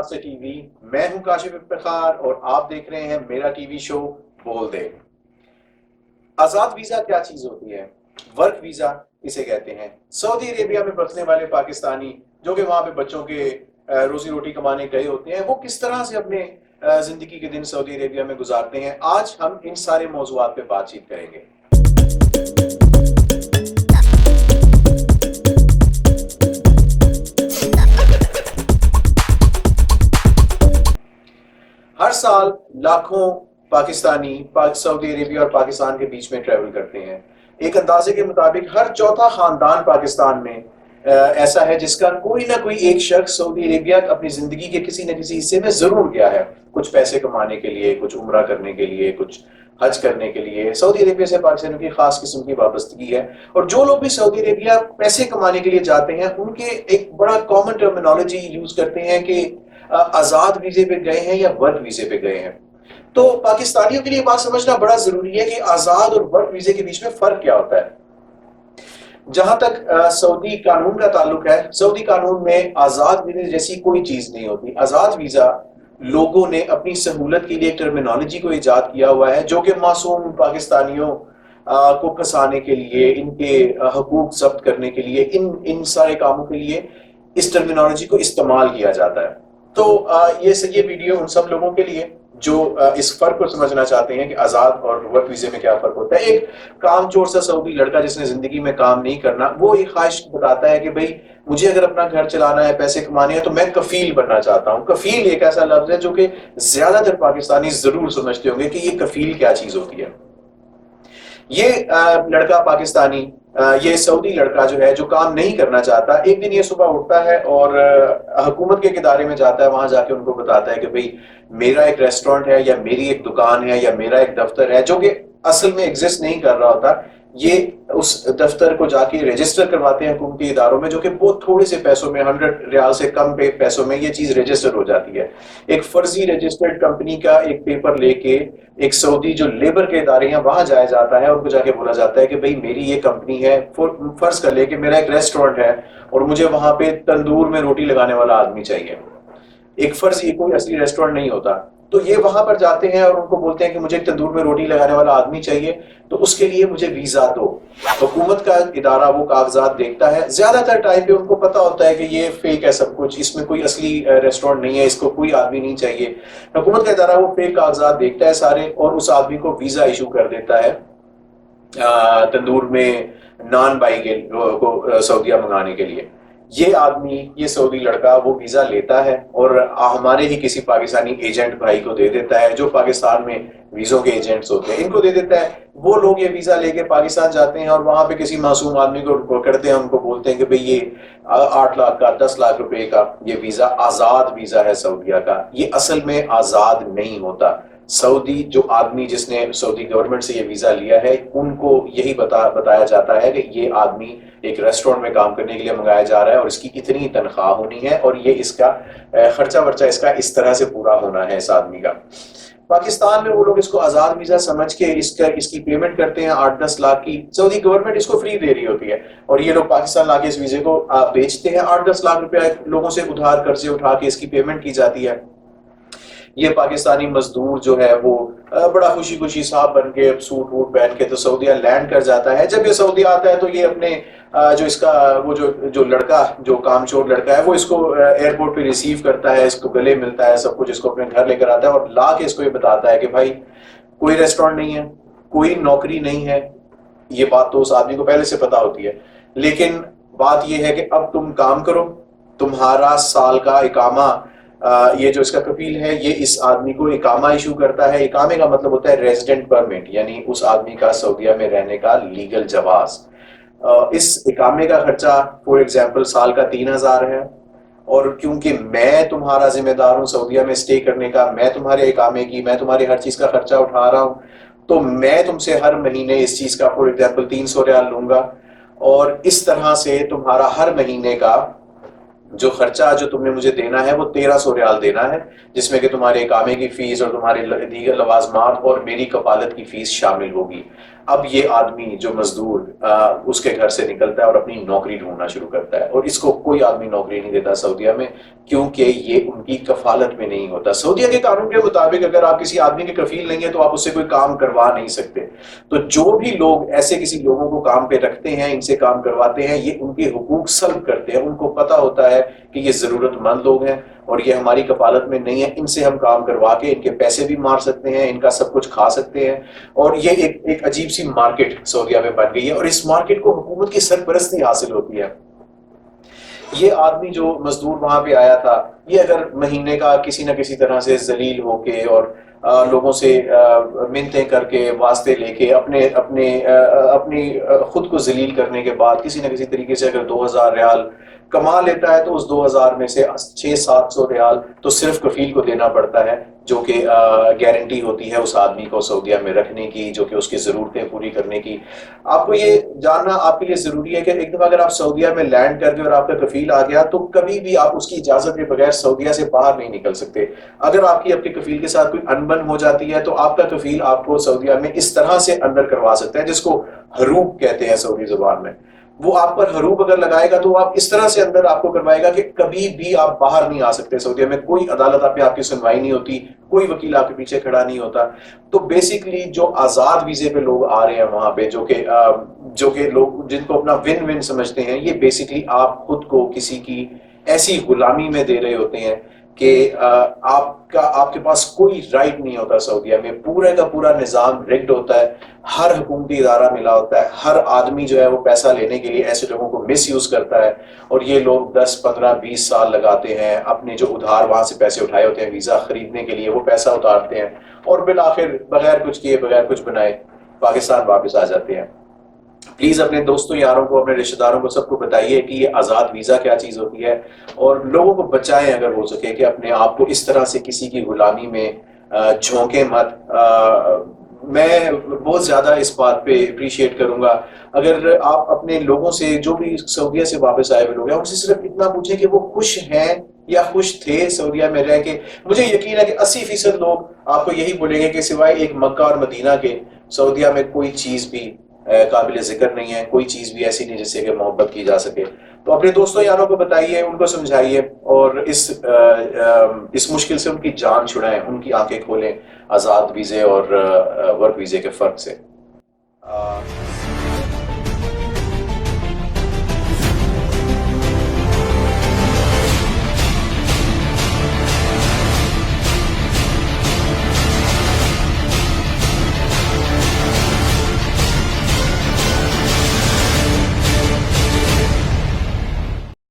سے T V, میں ہوں کاشف افتخار اور آپ دیکھ رہے ہیں میرا ٹی وی شو بول دے۔ آزاد ویزا کیا چیز ہوتی ہے؟ ورک ویزا اسے کہتے ہیں۔ سعودی عربیہ میں بسنے والے پاکستانی جو کہ وہاں پہ بچوں کے روزی روٹی کمانے گئے ہوتے ہیں، وہ کس طرح سے اپنے زندگی کے دن سعودی عربیہ میں گزارتے ہیں، آج ہم ان سارے موضوعات پہ بات چیت کریں گے۔ ہر سال لاکھوں پاکستانی سعودی عربیہ اور پاکستان کے بیچ میں ٹریول کرتے ہیں۔ ایک اندازے کے مطابق ہر چوتھا خاندان پاکستان میں ایسا ہے جس کا کوئی نہ کوئی ایک شخص سعودی عربیہ اپنی زندگی کے کسی نہ کسی حصے میں ضرور گیا ہے، کچھ پیسے کمانے کے لیے، کچھ عمرہ کرنے کے لیے، کچھ حج کرنے کے لیے۔ سعودی عربیہ سے پاکستان کی خاص قسم کی وابستگی ہے، اور جو لوگ بھی سعودی عربیہ پیسے کمانے کے لیے جاتے ہیں ان کے ایک بڑا کامن ٹرمینالوجی یوز کرتے ہیں کہ آزاد ویزے پہ گئے ہیں یا ورک ویزے پہ گئے ہیں۔ تو پاکستانیوں کے لیے بات سمجھنا بڑا ضروری ہے کہ آزاد اور ورک ویزے کے بیچ میں فرق کیا ہوتا ہے۔ جہاں تک سعودی قانون کا تعلق ہے، سعودی قانون میں آزاد ویزے جیسی کوئی چیز نہیں ہوتی۔ آزاد ویزا لوگوں نے اپنی سہولت کے لیے ایک ٹرمینالوجی کو ایجاد کیا ہوا ہے جو کہ معصوم پاکستانیوں کو پھنسانے کے لیے، ان کے حقوق ضبط کرنے کے لیے، ان سارے کاموں کے لیے اس ٹرمینالوجی کو استعمال کیا جاتا ہے۔ تو یہ ویڈیو ان سب لوگوں کے لیے جو اس فرق کو سمجھنا چاہتے ہیں کہ آزاد اور ورک ویزے میں کیا فرق ہوتا ہے۔ ایک کام چور سا سعودی لڑکا جس نے زندگی میں کام نہیں کرنا، وہ ایک خواہش بتاتا ہے کہ بھئی مجھے اگر اپنا گھر چلانا ہے، پیسے کمانے ہیں، تو میں کفیل بننا چاہتا ہوں۔ کفیل ایک ایسا لفظ ہے جو کہ زیادہ تر پاکستانی ضرور سمجھتے ہوں گے کہ یہ کفیل کیا چیز ہوتی ہے۔ یہ لڑکا پاکستانی، یہ سعودی لڑکا جو ہے، جو کام نہیں کرنا چاہتا، ایک دن یہ صبح اٹھتا ہے اور حکومت کے ادارے میں جاتا ہے، وہاں جا کے ان کو بتاتا ہے کہ بھئی میرا ایک ریسٹورنٹ ہے یا میری ایک دکان ہے یا میرا ایک دفتر ہے جو کہ اصل میں ایگزسٹ نہیں کر رہا ہوتا۔ یہ اس دفتر کو جا کے رجسٹر کرواتے ہیں حکومتی اداروں میں، جو کہ بہت تھوڑے سے پیسوں میں، 100 ریال سے کم پیسوں میں یہ چیز رجسٹر ہو جاتی ہے۔ ایک فرضی رجسٹرڈ کمپنی کا ایک پیپر لے کے ایک سعودی جو لیبر کے ادارے ہیں وہاں جایا جاتا ہے، ان کو جا کے بولا جاتا ہے کہ بھئی میری یہ کمپنی ہے، فرض کر لے کہ میرا ایک ریسٹورنٹ ہے اور مجھے وہاں پہ تندور میں روٹی لگانے والا آدمی چاہیے۔ ایک فرض، یہ کوئی اصلی ریسٹورنٹ نہیں ہوتا۔ تو یہ وہاں پر جاتے ہیں اور ان کو بولتے ہیں کہ مجھے تندور میں روٹی لگانے والا آدمی چاہیے، تو اس کے لیے مجھے ویزا دو۔ حکومت کا ادارہ وہ کاغذات دیکھتا ہے، زیادہ تر ٹائم پہ ان کو پتا ہوتا ہے کہ یہ فیک ہے سب کچھ، اس میں کوئی اصلی ریسٹورنٹ نہیں ہے، اس کو کوئی آدمی نہیں چاہیے۔ حکومت کا ادارہ وہ فیک کاغذات دیکھتا ہے سارے، اور اس آدمی کو ویزا ایشو کر دیتا ہے تندور میں نان بائی کو سعودیہ منگانے کے لیے۔ یہ آدمی، یہ سعودی لڑکا، وہ ویزا لیتا ہے اور ہمارے ہی کسی پاکستانی ایجنٹ بھائی کو دے دیتا ہے، جو پاکستان میں ویزوں کے ایجنٹس ہوتے ہیں، ان کو دے دیتا ہے۔ وہ لوگ یہ ویزا لے کے پاکستان جاتے ہیں اور وہاں پہ کسی معصوم آدمی کو پکڑتے ہیں، ان کو بولتے ہیں کہ بھئی یہ 8 لاکھ کا، 10 لاکھ روپے کا یہ ویزا آزاد ویزا ہے سعودیہ کا۔ یہ اصل میں آزاد نہیں ہوتا۔ سعودی جو آدمی جس نے سعودی گورنمنٹ سے یہ ویزا لیا ہے، ان کو یہی بتایا جاتا ہے کہ یہ آدمی ایک ریسٹورنٹ میں کام کرنے کے لیے منگایا جا رہا ہے اور اس کی اتنی تنخواہ ہونی ہے اور یہ اس کا خرچہ ورچہ اس کا اس طرح سے پورا ہونا ہے اس آدمی کا۔ پاکستان میں وہ لوگ اس کو آزاد ویزا سمجھ کے اس کی پیمنٹ کرتے ہیں 8-10 لاکھ کی۔ سعودی گورنمنٹ اس کو فری دے رہی ہوتی ہے اور یہ لوگ پاکستان لا کے اس ویزے کو بیچتے ہیں۔ 8-10 لاکھ روپیہ لوگوں سے ادھار قرضے اٹھا کے اس کی پیمنٹ کی جاتی ہے۔ یہ پاکستانی مزدور جو ہے وہ بڑا خوشی خوشی صاحب بن کے سوٹ ووٹ پہن کے تو سعودیہ لینڈ کر جاتا ہے۔ جب یہ سعودیہ آتا ہے تو یہ اپنے جو اس کا وہ جو لڑکا، جو کام چور لڑکا ہے، وہ اس کو ایئرپورٹ پہ ریسیو کرتا ہے، اس کو گلے ملتا ہے، سب کچھ اس کو اپنے گھر لے کر آتا ہے اور لا کے اس کو یہ بتاتا ہے کہ بھائی کوئی ریسٹورنٹ نہیں ہے، کوئی نوکری نہیں ہے۔ یہ بات تو اس آدمی کو پہلے سے پتا ہوتی ہے، لیکن بات یہ ہے کہ اب تم کام کرو، تمہارا سال کا اقامہ، یہ جو اس کا کفیل ہے یہ اس آدمی کو اقامہ ایشو کرتا ہے۔ اقامے کا مطلب ہوتا ہے ریزیڈنٹ پرمٹ، یعنی اس آدمی کا سعودیہ میں رہنے کا لیگل جواز۔ اس اقامے کا خرچہ فور ایگزامپل سال کا 3000 ہے، اور کیونکہ میں تمہارا ذمہ دار ہوں سعودیہ میں اسٹے کرنے کا، میں تمہارے اقامے کی، میں تمہاری ہر چیز کا خرچہ اٹھا رہا ہوں، تو میں تم سے ہر مہینے اس چیز کا فور ایگزامپل 300 ریال لوں گا، اور اس طرح سے تمہارا ہر مہینے کا جو خرچہ جو تم نے مجھے دینا ہے وہ 1300 ریال دینا ہے، جس میں کہ تمہارے اقامے کی فیس اور تمہارے دیگر لوازمات اور میری کفالت کی فیس شامل ہوگی۔ اب یہ آدمی جو مزدور اس کے گھر سے نکلتا ہے اور اپنی نوکری ڈھونڈنا شروع کرتا ہے، اور اس کو کوئی آدمی نوکری نہیں دیتا سعودیہ میں، کیونکہ یہ ان کی کفالت میں نہیں ہوتا۔ سعودیہ کے قانون کے مطابق اگر آپ کسی آدمی کے کفیل نہیں ہیں تو آپ اس سے کوئی کام کروا نہیں سکتے۔ تو جو بھی لوگ ایسے کسی لوگوں کو کام پہ رکھتے ہیں، ان سے کام کرواتے ہیں، یہ ان کے حقوق سلب کرتے ہیں۔ ان کو پتہ ہوتا ہے کہ یہ ضرورت مند لوگ ہیں اور یہ ہماری کفالت میں نہیں ہے، ان سے ہم کام کروا کے ان کے پیسے بھی مار سکتے ہیں، ان کا سب کچھ کھا سکتے ہیں۔ اور یہ ایک عجیب سی مارکیٹ سعودیہ میں بن گئی ہے، اور اس مارکیٹ کو حکومت کی سرپرستی حاصل ہوتی ہے۔ یہ آدمی جو مزدور وہاں پہ آیا تھا، یہ اگر مہینے کا کسی نہ کسی طرح سے ذلیل ہو کے اور لوگوں سے منتیں کر کے، واسطے لے کے، اپنی خود کو ذلیل کرنے کے بعد کسی نہ کسی طریقے سے اگر 2000 ریال کما لیتا ہے، تو اس 2000 میں سے 600-700 ریال تو صرف کفیل کو دینا پڑتا ہے، جو کہ گارنٹی ہوتی ہے اس آدمی کو سعودیہ میں رکھنے کی، جو کہ اس کی ضرورتیں پوری کرنے کی۔ آپ کو یہ جاننا آپ کے لیے ضروری ہے کہ ایک دفعہ اگر آپ سعودیہ میں لینڈ کر گئے اور آپ کا کفیل آ گیا، تو کبھی بھی آپ اس کی اجازت کے بغیر سعودیہ سے باہر نہیں نکل سکتے۔ اگر آپ کے کفیل کے ساتھ کوئی انبن ہو جاتی ہے تو آپ کا کفیل آپ کو سعودیہ میں اس طرح سے اندر کروا سکتا ہے، جس کو حروب کہتے ہیں سعودی زبان میں۔ وہ آپ پر حروب اگر لگائے گا تو آپ اس طرح سے اندر آپ کو کروائے گا کہ کبھی بھی آپ باہر نہیں آ سکتے سعودیہ میں، کوئی عدالت آپ کی سنوائی نہیں ہوتی، کوئی وکیل آپ کے پیچھے کھڑا نہیں ہوتا۔ تو بیسیکلی جو آزاد ویزے پہ لوگ آ رہے ہیں وہاں پہ، جو کہ لوگ جن کو اپنا ون ون سمجھتے ہیں، یہ بیسیکلی آپ خود کو کسی کی ایسی غلامی میں دے رہے ہوتے ہیں کہ آپ کے پاس کوئی رائٹ نہیں ہوتا سعودیہ میں۔ پورے کا پورا نظام ریگڈ ہوتا ہے، ہر حکومتی ادارہ ملا ہوتا ہے، ہر آدمی جو ہے وہ پیسہ لینے کے لیے ایسے لوگوں کو مس یوز کرتا ہے، اور یہ لوگ 10 15 20 سال لگاتے ہیں اپنے جو ادھار وہاں سے پیسے اٹھائے ہوتے ہیں ویزا خریدنے کے لیے، وہ پیسہ اتارتے ہیں اور بالآخر بغیر کچھ کیے، بغیر کچھ بنائے پاکستان واپس آ جاتے ہیں۔ پلیز اپنے دوستوں، یاروں کو، اپنے رشتہ داروں کو، سب کو بتائیے کہ یہ آزاد ویزا کیا چیز ہوتی ہے، اور لوگوں کو بچائیں اگر ہو سکے کہ اپنے آپ کو اس طرح سے کسی کی غلامی میں جھونکیں مت۔ میں بہت زیادہ اس بات پہ اپریشیٹ کروں گا اگر آپ اپنے لوگوں سے، جو بھی سعودیہ سے واپس آئے ہوئے لوگ ہیں، ان سے صرف اتنا پوچھیں کہ وہ خوش ہیں یا خوش تھے سعودیہ میں رہ کے۔ مجھے یقین ہے کہ 80% لوگ آپ کو یہی بولیں گے کہ سوائے ایک مکہ اور مدینہ کے، سعودیہ میں کوئی چیز بھی قابل ذکر نہیں ہے، کوئی چیز بھی ایسی نہیں جس سے کہ محبت کی جا سکے۔ تو اپنے دوستوں یاروں کو بتائیے، ان کو سمجھائیے، اور اس مشکل سے ان کی جان چھڑائیں، ان کی آنکھیں کھولیں آزاد ویزے اور ورک ویزے کے فرق سے۔